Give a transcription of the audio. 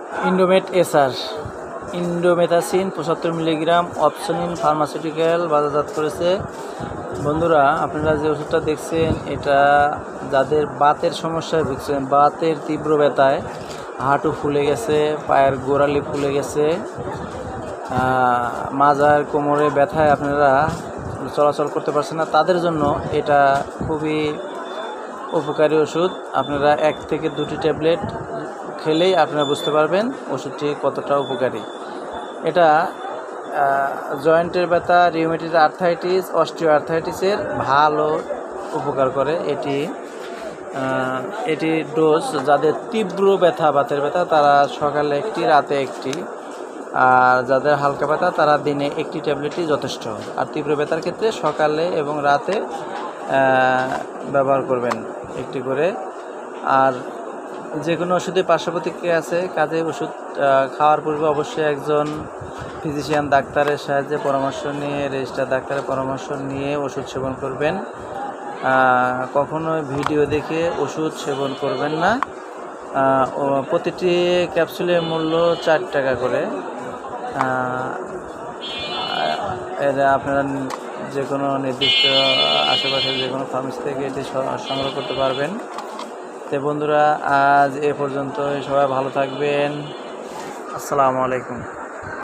Indomet SR indomethacin 75 milligram অপশনিন pharmaceutical বাজারজাত করেছে। বন্ধুরা, আপনারা যে ওষুধটা দেখছেন এটা যাদের বাতের সমস্যায় ভুগছেন, বাতের তীব্র ব্যথায় হাঁটু ফুলে গেছে, পায়ের গোড়ালি ফুলে গেছে, মাজার কোমরে ব্যথায় আপনারা চলাচল করতে পারছেন না, তাদের জন্য এটা খুবই উপকারী ওষুধ। আপনারা 1 থেকে 2টি ট্যাবলেট খেলেই আপনারা বুঝতে পারবেন ওষুধটি কতটা উপকারী। এটা জয়েন্টের ব্যথা, রিউমেটয়েড আর্থ্রাইটিস, অস্টিও আর্থ্রাইটিসের ভালো উপকার করে। এটি ডোজ যাদের তীব্র ব্যথা, বাতের ব্যথা, তারা সকালে 1টি, রাতে 1টি, আর যাদের হালকা ব্যথা তারা দিনে 1টি ট্যাবলেটই যথেষ্ট। আর তীব্র ব্যথার ক্ষেত্রে সকালে এবং রাতে ব্যবহার করবেন 1টি করে। আর যে কোনো ওষুধে পার্শ্ব প্রতিক্রিয়া আছে, কাজে ওষুধ খাওয়ার পূর্বে অবশ্যই একজন ফিজিশিয়ান ডাক্তারের সাহায্যে পরামর্শ নিয়ে, রেজিস্টার ডাক্তারের পরামর্শ নিয়ে ওষুধ সেবন করবেন। কখনো ভিডিও দেখে ওষুধ সেবন করবেন না। প্রতিটি ক্যাপসুলের মূল্য 4 টাকা করে। এটা আপনারা যে কোনো নির্দিষ্ট আশেপাশের যে কোনো ফার্মেসি থেকে এটি সংগ্রহ করতে পারবেন। তো বন্ধুরা, আজ এ পর্যন্ত, সবাই ভালো থাকবেন। আসসালামু আলাইকুম।